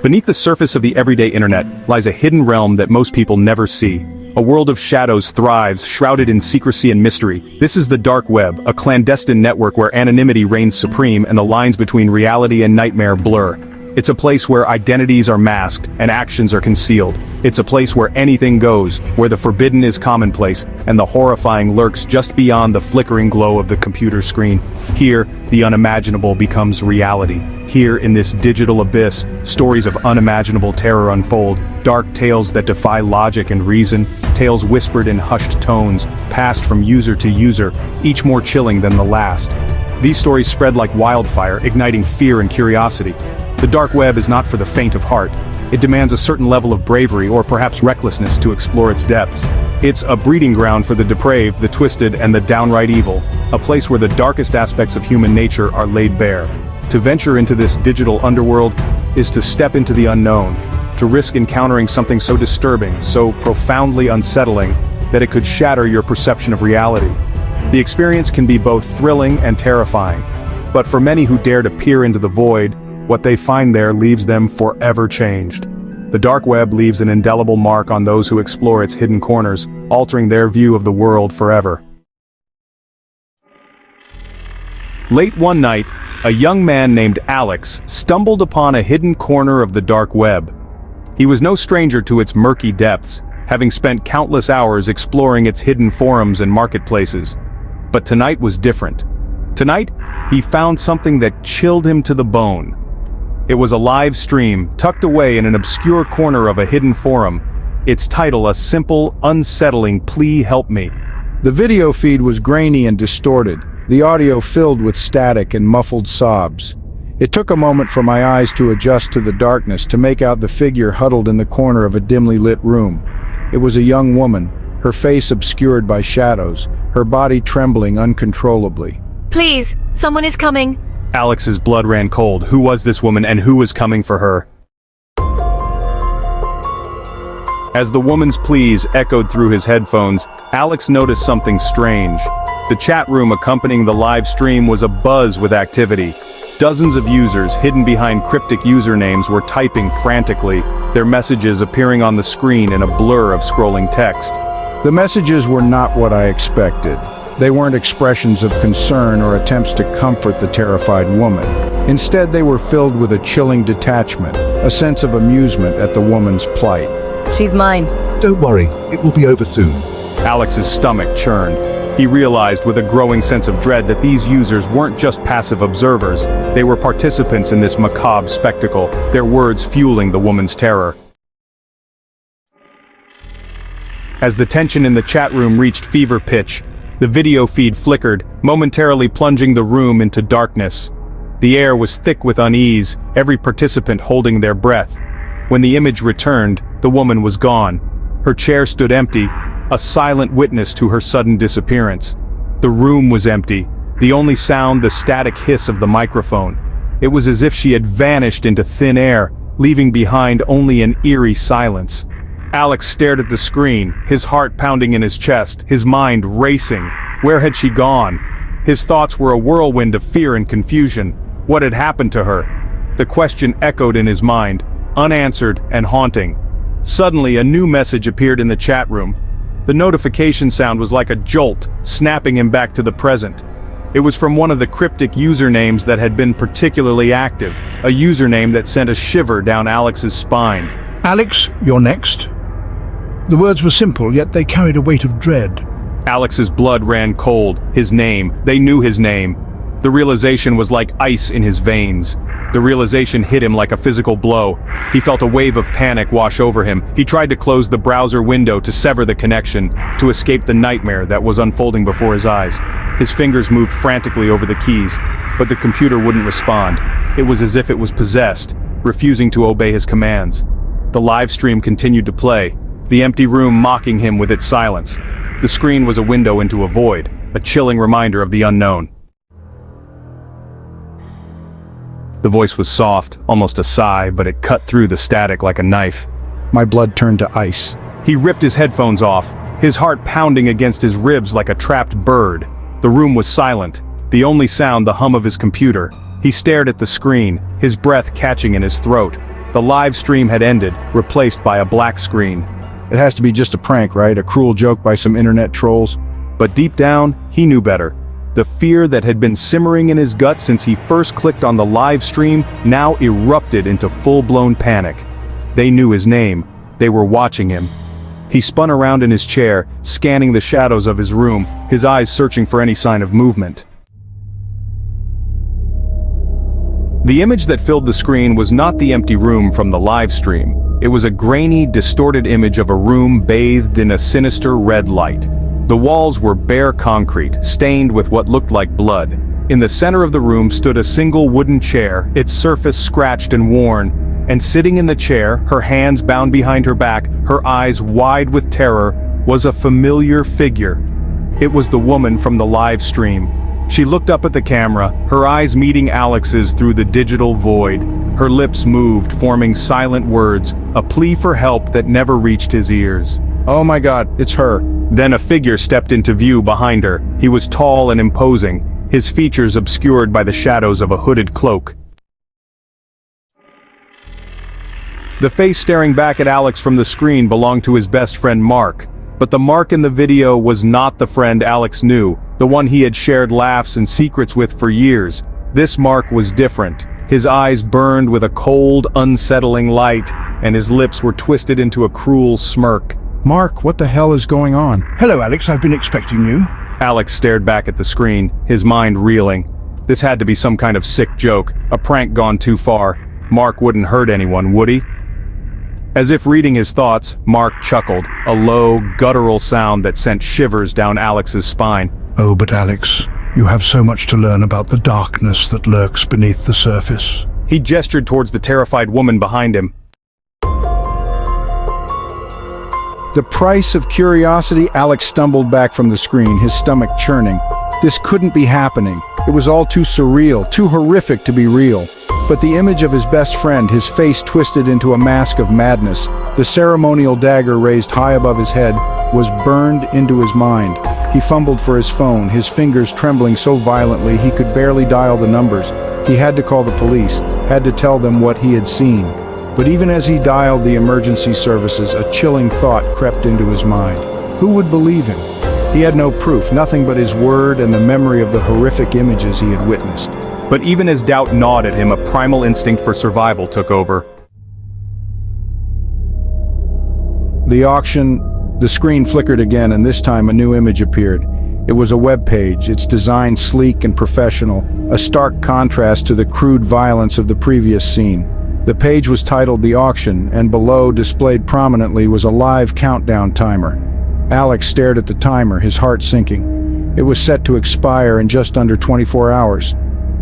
Beneath the surface of the everyday internet lies a hidden realm that most people never see. A world of shadows thrives, shrouded in secrecy and mystery. This is the dark web, a clandestine network where anonymity reigns supreme and the lines between reality and nightmare blur. It's a place where identities are masked and actions are concealed. It's a place where anything goes, where the forbidden is commonplace and the horrifying lurks just beyond the flickering glow of the computer screen. Here, the unimaginable becomes reality. Here, in this digital abyss, stories of unimaginable terror unfold, dark tales that defy logic and reason, tales whispered in hushed tones, passed from user to user, each more chilling than the last. These stories spread like wildfire, igniting fear and curiosity. The dark web is not for the faint of heart. It demands a certain level of bravery or perhaps recklessness to explore its depths. It's a breeding ground for the depraved, the twisted, and the downright evil, a place where the darkest aspects of human nature are laid bare. To venture into this digital underworld is to step into the unknown, to risk encountering something so disturbing, so profoundly unsettling, that it could shatter your perception of reality. The experience can be both thrilling and terrifying, but for many who dare to peer into the void, what they find there leaves them forever changed. The dark web leaves an indelible mark on those who explore its hidden corners, altering their view of the world forever. Late one night, a young man named Alex stumbled upon a hidden corner of the dark web. He was no stranger to its murky depths, having spent countless hours exploring its hidden forums and marketplaces. But tonight was different. Tonight, he found something that chilled him to the bone. It was a live stream, tucked away in an obscure corner of a hidden forum, its title a simple, unsettling plea: help me. The video feed was grainy and distorted, the audio filled with static and muffled sobs. It took a moment for my eyes to adjust to the darkness to make out the figure huddled in the corner of a dimly lit room. It was a young woman, her face obscured by shadows, her body trembling uncontrollably. Please, someone is coming. Alex's blood ran cold. Who was this woman and who was coming for her? As the woman's pleas echoed through his headphones, Alex noticed something strange. The chat room accompanying the live stream was abuzz with activity. Dozens of users, hidden behind cryptic usernames, were typing frantically, their messages appearing on the screen in a blur of scrolling text. The messages were not what I expected. They weren't expressions of concern or attempts to comfort the terrified woman. Instead, they were filled with a chilling detachment, a sense of amusement at the woman's plight. She's mine. Don't worry, it will be over soon. Alex's stomach churned. He realized with a growing sense of dread that these users weren't just passive observers, they were participants in this macabre spectacle, their words fueling the woman's terror. As the tension in the chat room reached fever pitch, the video feed flickered, momentarily plunging the room into darkness. The air was thick with unease, every participant holding their breath. When the image returned, the woman was gone. Her chair stood empty, a silent witness to her sudden disappearance. The room was empty, the only sound the static hiss of the microphone. It was as if she had vanished into thin air, leaving behind only an eerie silence. Alex stared at the screen, his heart pounding in his chest, his mind racing. Where had she gone? His thoughts were a whirlwind of fear and confusion. What had happened to her? The question echoed in his mind, unanswered and haunting. Suddenly, a new message appeared in the chat room. The notification sound was like a jolt, snapping him back to the present. It was from one of the cryptic usernames that had been particularly active, a username that sent a shiver down Alex's spine. Alex, you're next. The words were simple, yet they carried a weight of dread. Alex's blood ran cold. His name. They knew his name. The realization was like ice in his veins. The realization hit him like a physical blow. He felt a wave of panic wash over him. He tried to close the browser window to sever the connection, to escape the nightmare that was unfolding before his eyes. His fingers moved frantically over the keys, but the computer wouldn't respond. It was as if it was possessed, refusing to obey his commands. The live stream continued to play, the empty room mocking him with its silence. The screen was a window into a void, a chilling reminder of the unknown. The voice was soft, almost a sigh, but it cut through the static like a knife. My blood turned to ice. He ripped his headphones off, his heart pounding against his ribs like a trapped bird. The room was silent, the only sound the hum of his computer. He stared at the screen, his breath catching in his throat. The live stream had ended, replaced by a black screen. It has to be just a prank, right? A cruel joke by some internet trolls. But deep down, he knew better. The fear that had been simmering in his gut since he first clicked on the live stream now erupted into full-blown panic. They knew his name. They were watching him. He spun around in his chair, scanning the shadows of his room, his eyes searching for any sign of movement. The image that filled the screen was not the empty room from the live stream. It was a grainy, distorted image of a room bathed in a sinister red light. The walls were bare concrete, stained with what looked like blood. In the center of the room stood a single wooden chair, its surface scratched and worn. And sitting in the chair, her hands bound behind her back, her eyes wide with terror, was a familiar figure. It was the woman from the live stream. She looked up at the camera, her eyes meeting Alex's through the digital void. Her lips moved, forming silent words, a plea for help that never reached his ears. Oh my God, it's her. Then a figure stepped into view behind her. He was tall and imposing, his features obscured by the shadows of a hooded cloak. The face staring back at Alex from the screen belonged to his best friend Mark. But the Mark in the video was not the friend Alex knew, the one he had shared laughs and secrets with for years. This Mark was different. His eyes burned with a cold, unsettling light, and his lips were twisted into a cruel smirk. Mark, what the hell is going on? Hello, Alex, I've been expecting you. Alex stared back at the screen, his mind reeling. This had to be some kind of sick joke, a prank gone too far. Mark wouldn't hurt anyone, would he? As if reading his thoughts, Mark chuckled, a low, guttural sound that sent shivers down Alex's spine. Oh, but Alex, you have so much to learn about the darkness that lurks beneath the surface. He gestured towards the terrified woman behind him. The price of curiosity. Alex stumbled back from the screen, his stomach churning. This couldn't be happening. It was all too surreal, too horrific to be real. But the image of his best friend, his face twisted into a mask of madness, the ceremonial dagger raised high above his head, was burned into his mind. He fumbled for his phone, his fingers trembling so violently he could barely dial the numbers. He had to call the police, had to tell them what he had seen. But even as he dialed the emergency services, a chilling thought crept into his mind. Who would believe him? He had no proof, nothing but his word and the memory of the horrific images he had witnessed. But even as doubt gnawed at him, a primal instinct for survival took over. The auction, the screen flickered again, and this time a new image appeared. It was a web page, its design sleek and professional, a stark contrast to the crude violence of the previous scene. The page was titled The Auction, and below, displayed prominently, was a live countdown timer. Alex stared at the timer, his heart sinking. It was set to expire in just under 24 hours.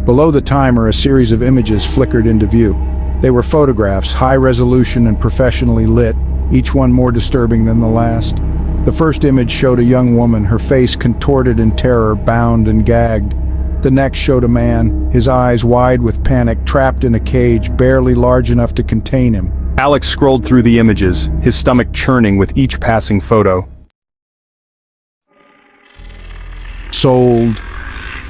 Below the timer, a series of images flickered into view. They were photographs, high resolution and professionally lit, each one more disturbing than the last. The first image showed a young woman, her face contorted in terror, bound and gagged. The next showed a man, his eyes wide with panic, trapped in a cage barely large enough to contain him. Alex scrolled through the images, his stomach churning with each passing photo. Sold.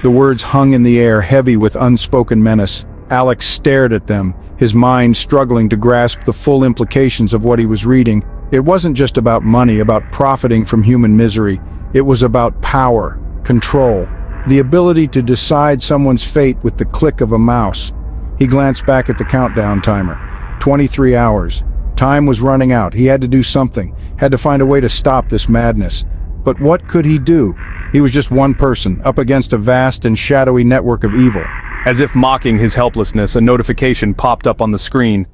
The words hung in the air, heavy with unspoken menace. Alex stared at them, his mind struggling to grasp the full implications of what he was reading. It wasn't just about money, about profiting from human misery. It was about power, control, the ability to decide someone's fate with the click of a mouse. He glanced back at the countdown timer. 23 hours. Time was running out. He had to do something, had to find a way to stop this madness. But what could he do? He was just one person, up against a vast and shadowy network of evil. As if mocking his helplessness, a notification popped up on the screen.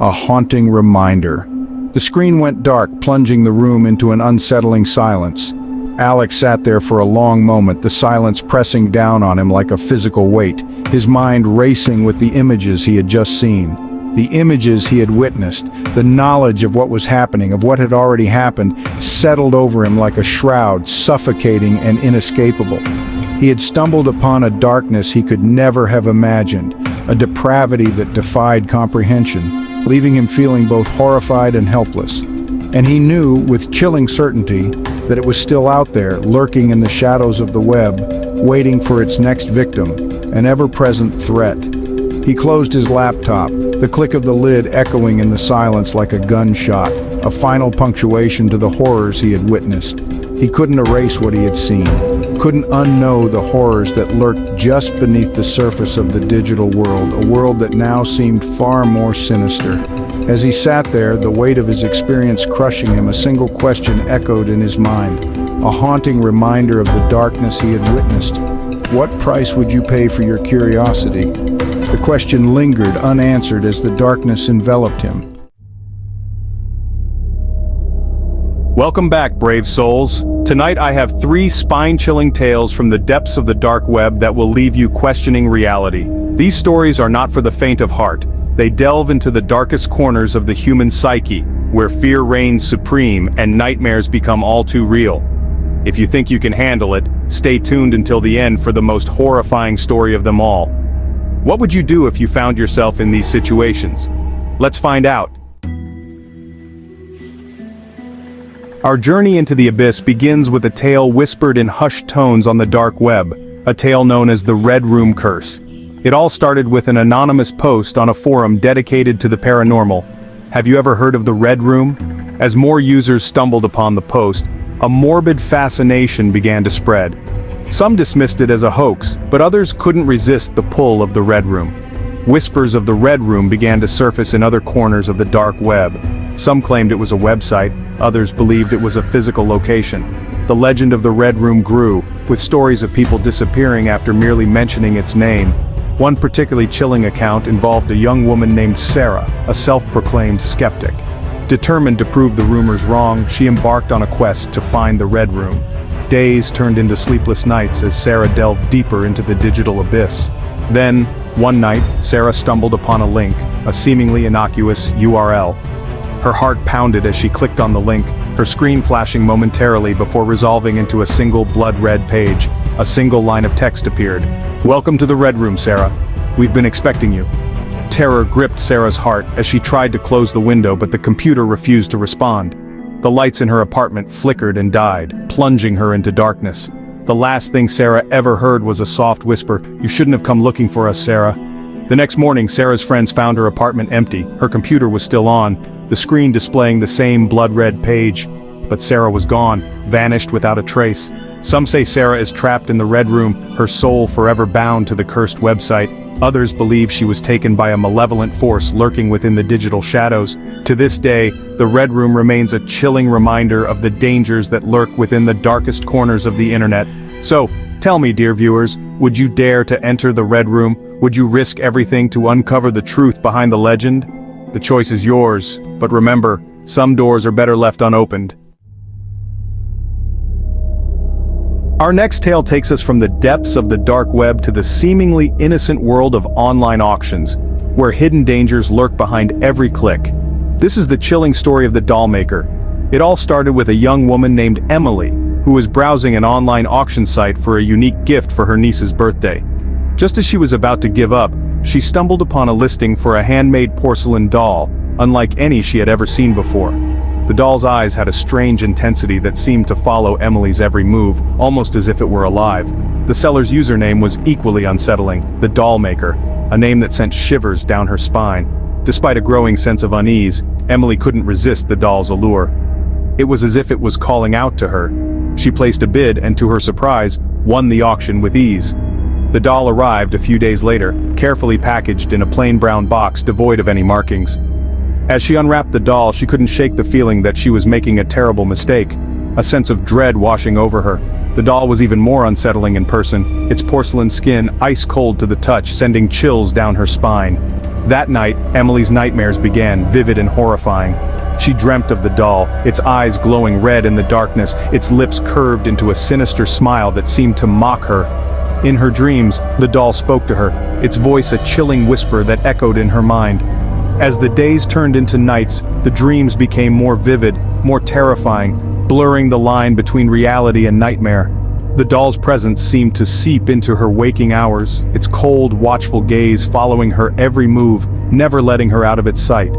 A haunting reminder. The screen went dark, plunging the room into an unsettling silence. Alex sat there for a long moment, the silence pressing down on him like a physical weight, his mind racing with the images he had just seen. The images he had witnessed, the knowledge of what was happening, of what had already happened, settled over him like a shroud, suffocating and inescapable. He had stumbled upon a darkness he could never have imagined, a depravity that defied comprehension, leaving him feeling both horrified and helpless. And he knew, with chilling certainty, that it was still out there, lurking in the shadows of the web, waiting for its next victim, an ever-present threat. He closed his laptop, the click of the lid echoing in the silence like a gunshot, a final punctuation to the horrors he had witnessed. He couldn't erase what he had seen, couldn't unknow the horrors that lurked just beneath the surface of the digital world, a world that now seemed far more sinister. As he sat there, the weight of his experience crushing him, a single question echoed in his mind, a haunting reminder of the darkness he had witnessed. What price would you pay for your curiosity? The question lingered unanswered as the darkness enveloped him. Welcome back, brave souls. Tonight I have 3 spine-chilling tales from the depths of the dark web that will leave you questioning reality. These stories are not for the faint of heart. They delve into the darkest corners of the human psyche, where fear reigns supreme and nightmares become all too real. If you think you can handle it, stay tuned until the end for the most horrifying story of them all. What would you do if you found yourself in these situations? Let's find out. Our journey into the abyss begins with a tale whispered in hushed tones on the dark web, a tale known as the Red Room Curse. It all started with an anonymous post on a forum dedicated to the paranormal. Have you ever heard of the Red Room? As more users stumbled upon the post, a morbid fascination began to spread. Some dismissed it as a hoax, but others couldn't resist the pull of the Red Room. Whispers of the Red Room began to surface in other corners of the dark web. Some claimed it was a website, others believed it was a physical location. The legend of the Red Room grew, with stories of people disappearing after merely mentioning its name. One particularly chilling account involved a young woman named Sarah, a self-proclaimed skeptic. Determined to prove the rumors wrong, she embarked on a quest to find the Red Room. Days turned into sleepless nights as Sarah delved deeper into the digital abyss. Then, one night, Sarah stumbled upon a link, a seemingly innocuous URL. Her heart pounded as she clicked on the link, her screen flashing momentarily before resolving into a single blood-red page. A single line of text appeared. "Welcome to the Red Room, Sarah. We've been expecting you." Terror gripped Sarah's heart as she tried to close the window, but the computer refused to respond. The lights in her apartment flickered and died, plunging her into darkness. The last thing Sarah ever heard was a soft whisper, "You shouldn't have come looking for us, Sarah." The next morning, Sarah's friends found her apartment empty. Her computer was still on, the screen displaying the same blood-red page. But Sarah was gone, vanished without a trace. Some say Sarah is trapped in the Red Room, her soul forever bound to the cursed website. Others believe she was taken by a malevolent force lurking within the digital shadows. To this day, the Red Room remains a chilling reminder of the dangers that lurk within the darkest corners of the internet. So, tell me, dear viewers, would you dare to enter the Red Room? Would you risk everything to uncover the truth behind the legend? The choice is yours, but remember, some doors are better left unopened. Our next tale takes us from the depths of the dark web to the seemingly innocent world of online auctions, where hidden dangers lurk behind every click. This is the chilling story of the doll maker. It all started with a young woman named Emily, who was browsing an online auction site for a unique gift for her niece's birthday. Just as she was about to give up, she stumbled upon a listing for a handmade porcelain doll, unlike any she had ever seen before. The doll's eyes had a strange intensity that seemed to follow Emily's every move, almost as if it were alive. The seller's username was equally unsettling, the Doll Maker, a name that sent shivers down her spine. Despite a growing sense of unease, Emily couldn't resist the doll's allure. It was as if it was calling out to her. She placed a bid and, to her surprise, won the auction with ease. The doll arrived a few days later, carefully packaged in a plain brown box devoid of any markings. As she unwrapped the doll, she couldn't shake the feeling that she was making a terrible mistake, a sense of dread washing over her. The doll was even more unsettling in person, its porcelain skin ice cold to the touch, sending chills down her spine. That night, Emily's nightmares began, vivid and horrifying. She dreamt of the doll, its eyes glowing red in the darkness, its lips curved into a sinister smile that seemed to mock her. In her dreams, the doll spoke to her, its voice a chilling whisper that echoed in her mind. As the days turned into nights, the dreams became more vivid, more terrifying, blurring the line between reality and nightmare. The doll's presence seemed to seep into her waking hours, its cold, watchful gaze following her every move, never letting her out of its sight.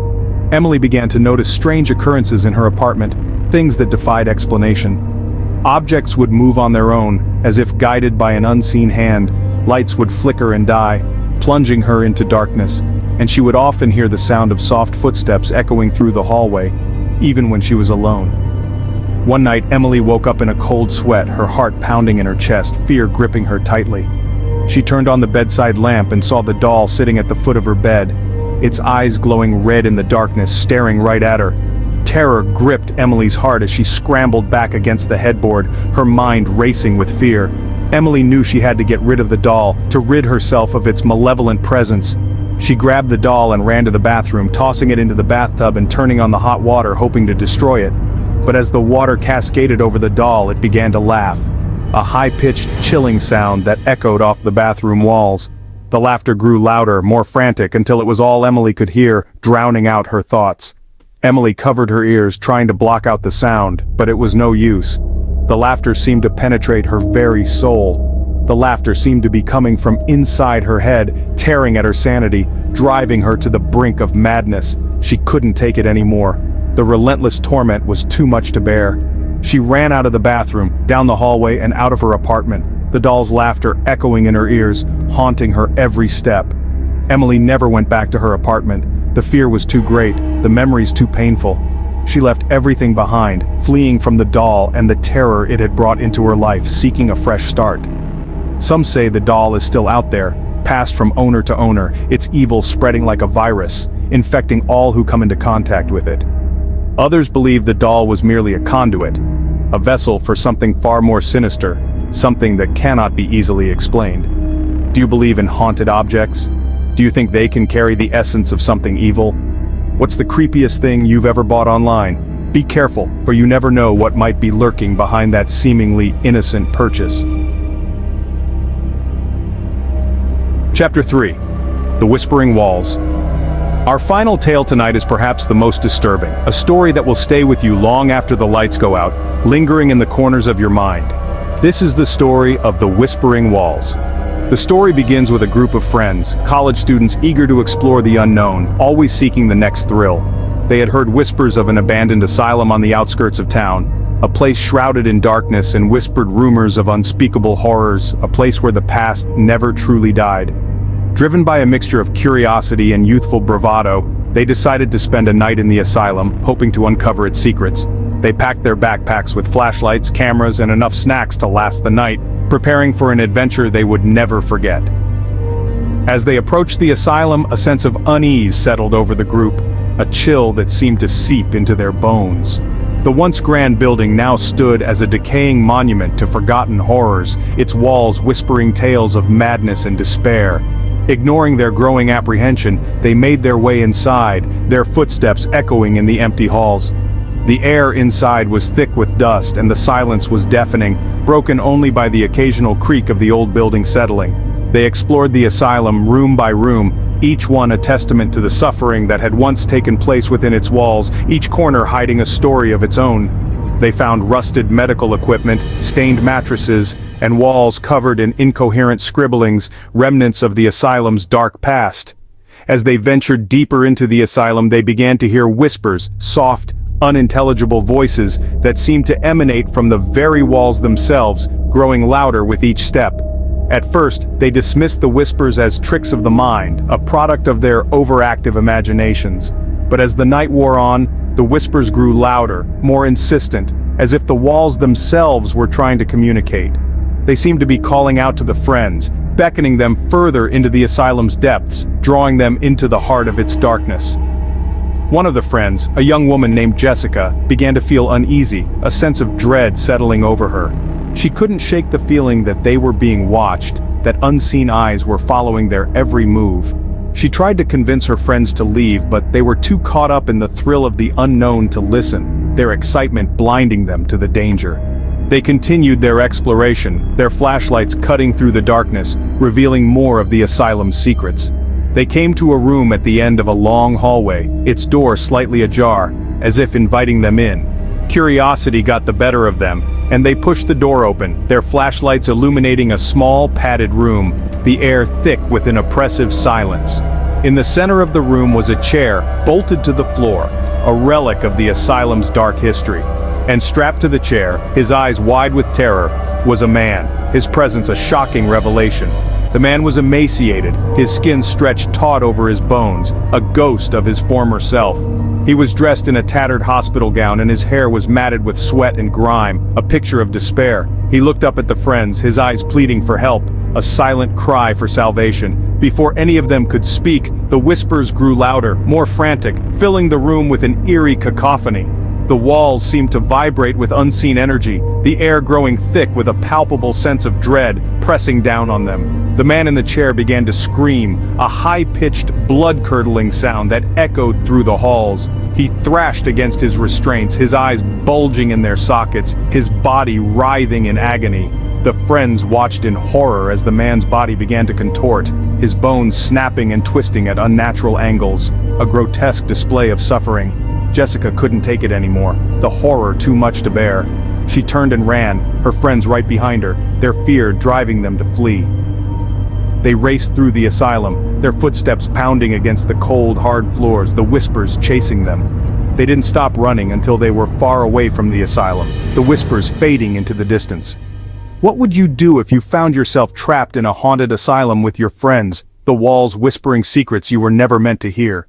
Emily began to notice strange occurrences in her apartment, things that defied explanation. Objects would move on their own, as if guided by an unseen hand. Lights would flicker and die. plunging her into darkness, and she would often hear the sound of soft footsteps echoing through the hallway, even when she was alone. One night, Emily woke up in a cold sweat, her heart pounding in her chest, fear gripping her tightly. She turned on the bedside lamp and saw the doll sitting at the foot of her bed, its eyes glowing red in the darkness, staring right at her. Terror gripped Emily's heart as she scrambled back against the headboard, her mind racing with fear. Emily knew she had to get rid of the doll, to rid herself of its malevolent presence. She grabbed the doll and ran to the bathroom, tossing it into the bathtub and turning on the hot water, hoping to destroy it. But as the water cascaded over the doll, it began to laugh. A high-pitched, chilling sound that echoed off the bathroom walls. The laughter grew louder, more frantic, until it was all Emily could hear, drowning out her thoughts. Emily covered her ears, trying to block out the sound, but it was no use. The laughter seemed to penetrate her very soul. The laughter seemed to be coming from inside her head, tearing at her sanity, driving her to the brink of madness. She couldn't take it anymore. The relentless torment was too much to bear. She ran out of the bathroom, down the hallway, and out of her apartment, the doll's laughter echoing in her ears, haunting her every step. Emily never went back to her apartment. The fear was too great, the memories too painful. She left everything behind, fleeing from the doll and the terror it had brought into her life, seeking a fresh start. Some say the doll is still out there, passed from owner to owner, its evil spreading like a virus, infecting all who come into contact with it. Others believe the doll was merely a conduit, a vessel for something far more sinister, something that cannot be easily explained. Do you believe in haunted objects? Do you think they can carry the essence of something evil? What's the creepiest thing you've ever bought online? Be careful, for you never know what might be lurking behind that seemingly innocent purchase. Chapter 3. The Whispering Walls. Our final tale tonight is perhaps the most disturbing, a story that will stay with you long after the lights go out, lingering in the corners of your mind. This is the story of the Whispering Walls. The story begins with a group of friends, college students eager to explore the unknown, always seeking the next thrill. They had heard whispers of an abandoned asylum on the outskirts of town, a place shrouded in darkness, and whispered rumors of unspeakable horrors, a place where the past never truly died. Driven by a mixture of curiosity and youthful bravado, they decided to spend a night in the asylum, hoping to uncover its secrets. They packed their backpacks with flashlights, cameras, and enough snacks to last the night, preparing for an adventure they would never forget. As they approached the asylum, a sense of unease settled over the group, a chill that seemed to seep into their bones. The once grand building now stood as a decaying monument to forgotten horrors, its walls whispering tales of madness and despair. Ignoring their growing apprehension, they made their way inside, their footsteps echoing in the empty halls. The air inside was thick with dust, and the silence was deafening, broken only by the occasional creak of the old building settling. They explored the asylum room by room, each one a testament to the suffering that had once taken place within its walls, each corner hiding a story of its own. They found rusted medical equipment, stained mattresses, and walls covered in incoherent scribblings, remnants of the asylum's dark past. As they ventured deeper into the asylum, they began to hear whispers, soft, unintelligible voices that seemed to emanate from the very walls themselves, growing louder with each step. At first, they dismissed the whispers as tricks of the mind, a product of their overactive imaginations. But as the night wore on, the whispers grew louder, more insistent, as if the walls themselves were trying to communicate. They seemed to be calling out to the friends, beckoning them further into the asylum's depths, drawing them into the heart of its darkness. One of the friends, a young woman named Jessica, began to feel uneasy, a sense of dread settling over her. She couldn't shake the feeling that they were being watched, that unseen eyes were following their every move. She tried to convince her friends to leave, but they were too caught up in the thrill of the unknown to listen, their excitement blinding them to the danger. They continued their exploration, their flashlights cutting through the darkness, revealing more of the asylum's secrets. They came to a room at the end of a long hallway, its door slightly ajar, as if inviting them in. Curiosity got the better of them, and they pushed the door open, their flashlights illuminating a small, padded room, the air thick with an oppressive silence. In the center of the room was a chair, bolted to the floor, a relic of the asylum's dark history. And strapped to the chair, his eyes wide with terror, was a man, his presence a shocking revelation. The man was emaciated, his skin stretched taut over his bones, a ghost of his former self. He was dressed in a tattered hospital gown and his hair was matted with sweat and grime, a picture of despair. He looked up at the friends, his eyes pleading for help, a silent cry for salvation. Before any of them could speak, the whispers grew louder, more frantic, filling the room with an eerie cacophony. The walls seemed to vibrate with unseen energy, the air growing thick with a palpable sense of dread pressing down on them. The man in the chair began to scream, a high-pitched, blood-curdling sound that echoed through the halls. He thrashed against his restraints, his eyes bulging in their sockets, his body writhing in agony. The friends watched in horror as the man's body began to contort, his bones snapping and twisting at unnatural angles, a grotesque display of suffering. Jessica couldn't take it anymore, the horror too much to bear. She turned and ran, her friends right behind her, their fear driving them to flee. They raced through the asylum, their footsteps pounding against the cold, hard floors, the whispers chasing them. They didn't stop running until they were far away from the asylum, the whispers fading into the distance. What would you do if you found yourself trapped in a haunted asylum with your friends, the walls whispering secrets you were never meant to hear?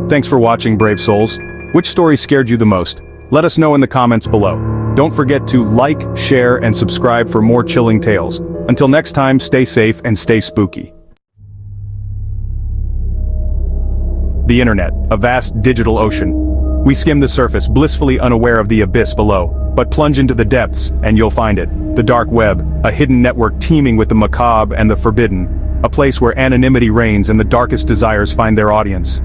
Thanks for watching, brave souls. Which story scared you the most? Let us know in the comments below. Don't forget to like, share, and subscribe for more chilling tales. Until next time, stay safe and stay spooky. The internet, a vast digital ocean. We skim the surface, blissfully unaware of the abyss below. But plunge into the depths, and you'll find it. The dark web, a hidden network teeming with the macabre and the forbidden. A place where anonymity reigns and the darkest desires find their audience.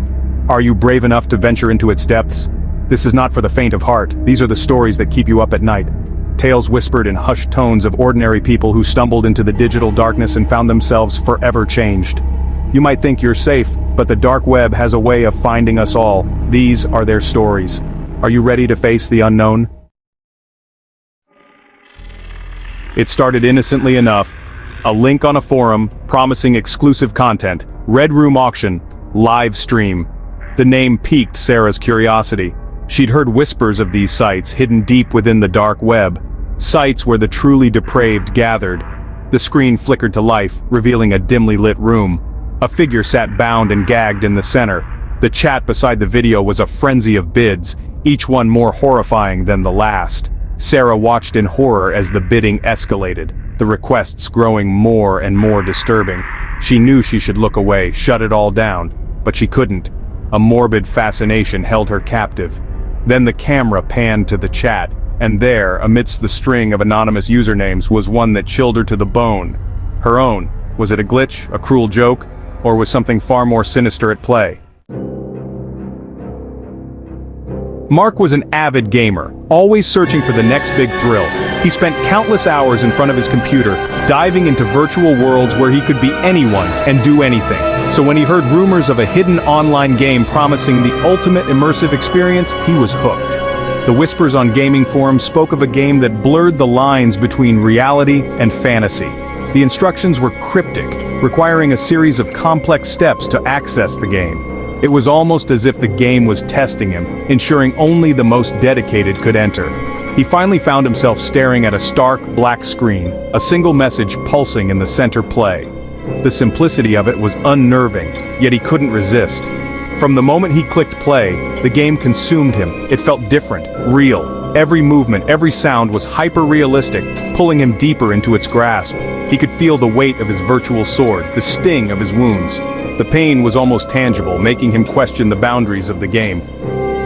Are you brave enough to venture into its depths? This is not for the faint of heart. These are the stories that keep you up at night. Tales whispered in hushed tones of ordinary people who stumbled into the digital darkness and found themselves forever changed. You might think you're safe, but the dark web has a way of finding us all. These are their stories. Are you ready to face the unknown? It started innocently enough. A link on a forum, promising exclusive content, Red Room auction, live stream. The name piqued Sarah's curiosity. She'd heard whispers of these sites hidden deep within the dark web, sites where the truly depraved gathered. The screen flickered to life, revealing a dimly lit room. A figure sat bound and gagged in the center. The chat beside the video was a frenzy of bids, each one more horrifying than the last. Sarah watched in horror as the bidding escalated, the requests growing more and more disturbing. She knew she should look away, shut it all down, but she couldn't. A morbid fascination held her captive. Then the camera panned to the chat, and there, amidst the string of anonymous usernames, was one that chilled her to the bone. Her own. Was it a glitch, a cruel joke, or was something far more sinister at play? Mark was an avid gamer, always searching for the next big thrill. He spent countless hours in front of his computer, diving into virtual worlds where he could be anyone and do anything. So when he heard rumors of a hidden online game promising the ultimate immersive experience, he was hooked. The whispers on gaming forums spoke of a game that blurred the lines between reality and fantasy. The instructions were cryptic, requiring a series of complex steps to access the game. It was almost as if the game was testing him, ensuring only the most dedicated could enter. He finally found himself staring at a stark, black screen, a single message pulsing in the center play. The simplicity of it was unnerving, yet he couldn't resist. From the moment he clicked play, the game consumed him. It felt different, real. Every movement, every sound was hyper-realistic, pulling him deeper into its grasp. He could feel the weight of his virtual sword, the sting of his wounds. The pain was almost tangible, making him question the boundaries of the game.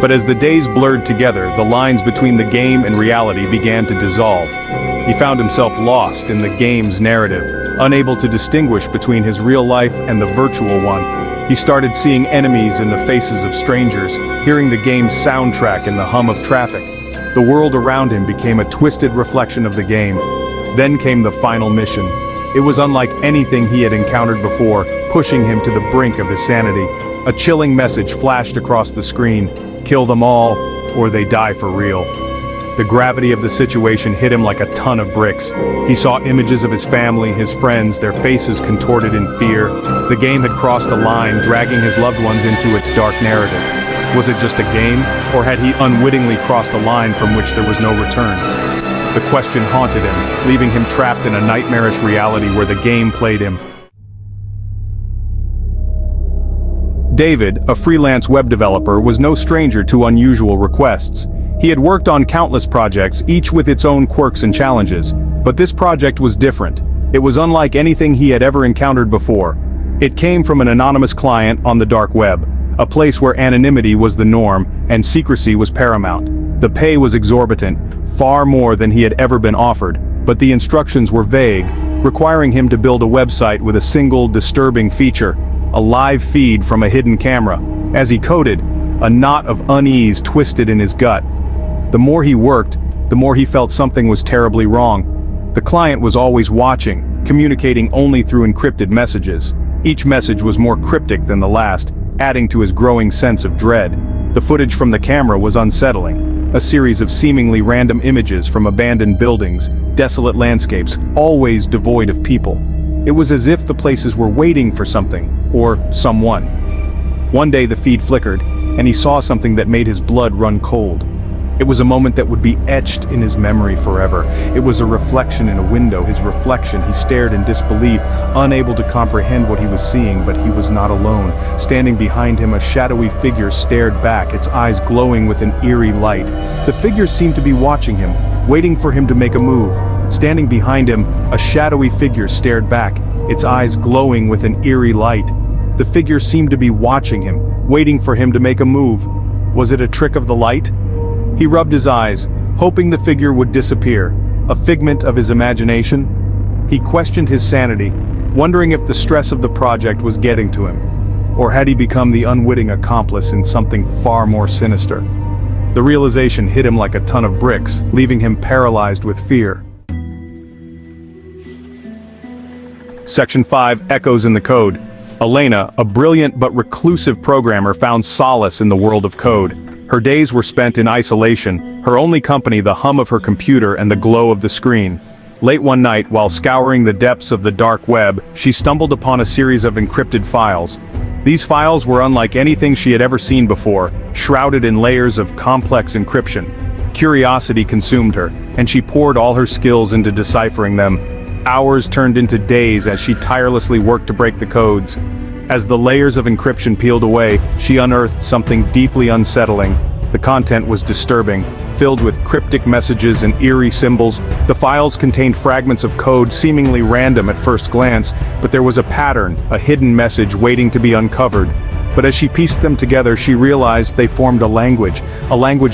But as the days blurred together, the lines between the game and reality began to dissolve. He found himself lost in the game's narrative, unable to distinguish between his real life and the virtual one. He started seeing enemies in the faces of strangers, hearing the game's soundtrack in the hum of traffic. The world around him became a twisted reflection of the game. Then came the final mission. It was unlike anything he had encountered before, pushing him to the brink of his sanity. A chilling message flashed across the screen: kill them all, or they die for real. The gravity of the situation hit him like a ton of bricks. He saw images of his family, his friends, their faces contorted in fear. The game had crossed a line, dragging his loved ones into its dark narrative. Was it just a game, or had he unwittingly crossed a line from which there was no return? The question haunted him, leaving him trapped in a nightmarish reality where the game played him. David, a freelance web developer, was no stranger to unusual requests. He had worked on countless projects, each with its own quirks and challenges. But this project was different. It was unlike anything he had ever encountered before. It came from an anonymous client on the dark web, a place where anonymity was the norm and secrecy was paramount. The pay was exorbitant, far more than he had ever been offered, but the instructions were vague, requiring him to build a website with a single disturbing feature: a live feed from a hidden camera. As he coded, a knot of unease twisted in his gut. The more he worked, the more he felt something was terribly wrong. The client was always watching, communicating only through encrypted messages. Each message was more cryptic than the last, adding to his growing sense of dread. The footage from the camera was unsettling. A series of seemingly random images from abandoned buildings, desolate landscapes, always devoid of people. It was as if the places were waiting for something, or someone. One day the feed flickered, and he saw something that made his blood run cold. It was a moment that would be etched in his memory forever. It was a reflection in a window. His reflection. He stared in disbelief, unable to comprehend what he was seeing, but he was not alone. Standing behind him, a shadowy figure stared back, its eyes glowing with an eerie light. The figure seemed to be watching him, waiting for him to make a move. Standing behind him, a shadowy figure stared back, its eyes glowing with an eerie light. The figure seemed to be watching him, waiting for him to make a move. Was it a trick of the light? He rubbed his eyes, hoping the figure would disappear, a figment of his imagination. He questioned his sanity, wondering if the stress of the project was getting to him, or had he become the unwitting accomplice in something far more sinister. The realization hit him like a ton of bricks, leaving him paralyzed with fear. Section 5 echoes in the code. Elena, a brilliant but reclusive programmer, found solace in the world of code. Her days were spent in isolation, her only company the hum of her computer and the glow of the screen. Late one night, while scouring the depths of the dark web, she stumbled upon a series of encrypted files. These files were unlike anything she had ever seen before, shrouded in layers of complex encryption. Curiosity consumed her, and she poured all her skills into deciphering them. Hours turned into days as she tirelessly worked to break the codes. As the layers of encryption peeled away, she unearthed something deeply unsettling. The content was disturbing, filled with cryptic messages and eerie symbols. The files contained fragments of code seemingly random at first glance, but there was a pattern, a hidden message waiting to be uncovered. But as she pieced them together, she realized they formed a language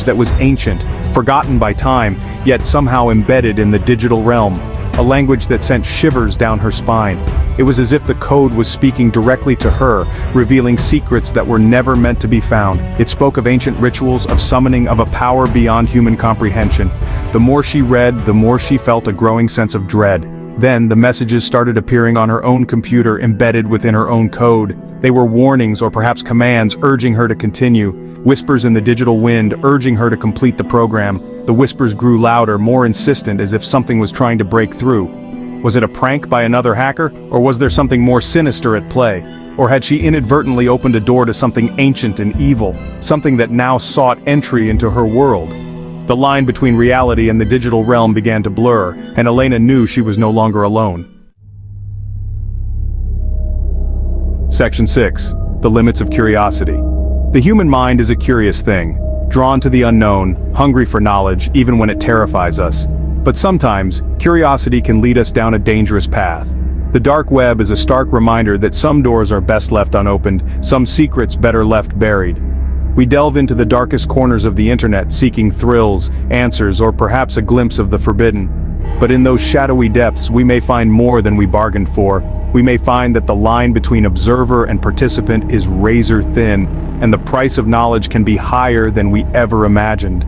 that was ancient, forgotten by time, yet somehow embedded in the digital realm. A language that sent shivers down her spine. It was as if the code was speaking directly to her, revealing secrets that were never meant to be found. It spoke of ancient rituals, of summoning, of a power beyond human comprehension. The more she read, the more she felt a growing sense of dread. Then, the messages started appearing on her own computer, embedded within her own code. They were warnings or perhaps commands urging her to continue. Whispers in the digital wind urging her to complete the program. The whispers grew louder, more insistent, as if something was trying to break through. Was it a prank by another hacker, or was there something more sinister at play? Or had she inadvertently opened a door to something ancient and evil, something that now sought entry into her world? The line between reality and the digital realm began to blur, and Elena knew she was no longer alone. Section 6. The limits of curiosity. The human mind is a curious thing, drawn to the unknown, hungry for knowledge, even when it terrifies us. But sometimes, curiosity can lead us down a dangerous path. The dark web is a stark reminder that some doors are best left unopened, some secrets better left buried. We delve into the darkest corners of the internet seeking thrills, answers, or perhaps a glimpse of the forbidden. But in those shadowy depths, we may find more than we bargained for. We may find that the line between observer and participant is razor thin, and the price of knowledge can be higher than we ever imagined.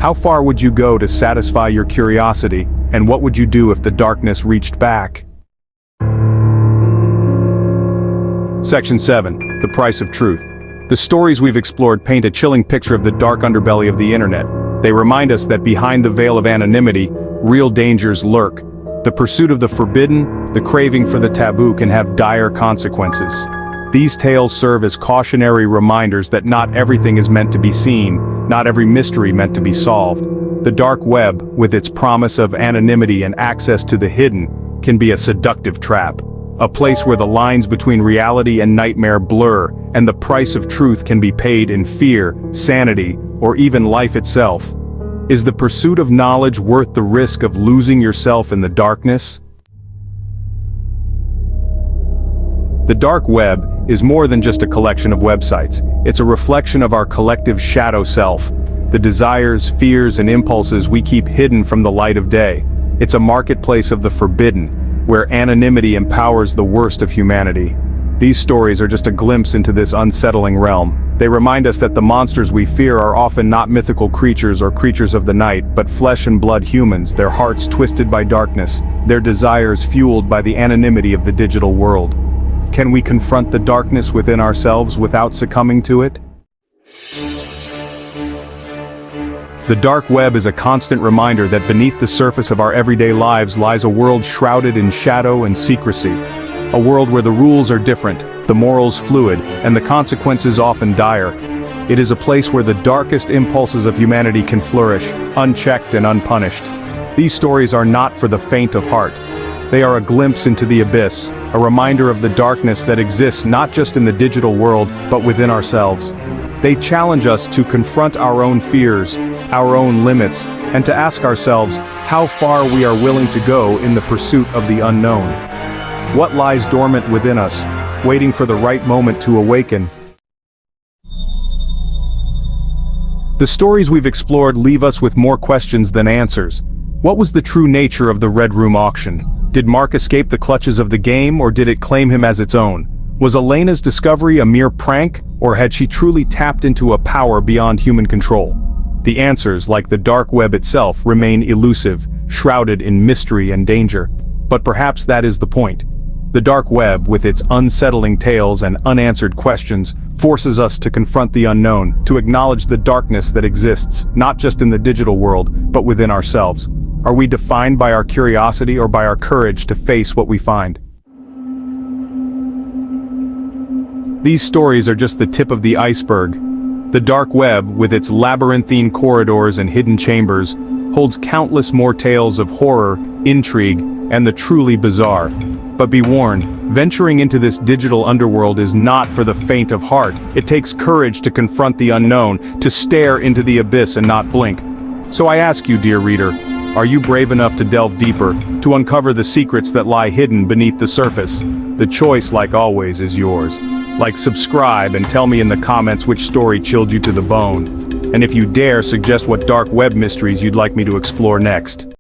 How far would you go to satisfy your curiosity, and what would you do if the darkness reached back? Section 7. The price of truth. The stories we've explored paint a chilling picture of the dark underbelly of the internet. They remind us that behind the veil of anonymity, real dangers lurk. The pursuit of the forbidden, the craving for the taboo can have dire consequences. These tales serve as cautionary reminders that not everything is meant to be seen, not every mystery meant to be solved. The dark web, with its promise of anonymity and access to the hidden, can be a seductive trap. A place where the lines between reality and nightmare blur, and the price of truth can be paid in fear, sanity, or even life itself. Is the pursuit of knowledge worth the risk of losing yourself in the darkness? The dark web is more than just a collection of websites. It's a reflection of our collective shadow self, the desires, fears, and impulses we keep hidden from the light of day. It's a marketplace of the forbidden, where anonymity empowers the worst of humanity. These stories are just a glimpse into this unsettling realm. They remind us that the monsters we fear are often not mythical creatures or creatures of the night, but flesh and blood humans, their hearts twisted by darkness, their desires fueled by the anonymity of the digital world. Can we confront the darkness within ourselves without succumbing to it? The dark web is a constant reminder that beneath the surface of our everyday lives lies a world shrouded in shadow and secrecy. A world where the rules are different, the morals fluid, and the consequences often dire. It is a place where the darkest impulses of humanity can flourish, unchecked and unpunished. These stories are not for the faint of heart. They are a glimpse into the abyss, a reminder of the darkness that exists not just in the digital world, but within ourselves. They challenge us to confront our own fears, our own limits, and to ask ourselves how far we are willing to go in the pursuit of the unknown. What lies dormant within us, waiting for the right moment to awaken? The stories we've explored leave us with more questions than answers. What was the true nature of the Red Room auction? Did Mark escape the clutches of the game, or did it claim him as its own? Was Elena's discovery a mere prank, or had she truly tapped into a power beyond human control? The answers, like the dark web itself, remain elusive, shrouded in mystery and danger. But perhaps that is the point. The dark web, with its unsettling tales and unanswered questions, forces us to confront the unknown, to acknowledge the darkness that exists, not just in the digital world, but within ourselves. Are we defined by our curiosity or by our courage to face what we find? These stories are just the tip of the iceberg. The dark web, with its labyrinthine corridors and hidden chambers, holds countless more tales of horror, intrigue, and the truly bizarre. But be warned, venturing into this digital underworld is not for the faint of heart. It takes courage to confront the unknown, to stare into the abyss and not blink. So I ask you, dear reader, are you brave enough to delve deeper, to uncover the secrets that lie hidden beneath the surface? The choice, like always, is yours. Like, subscribe, and tell me in the comments which story chilled you to the bone. And if you dare, suggest what dark web mysteries you'd like me to explore next.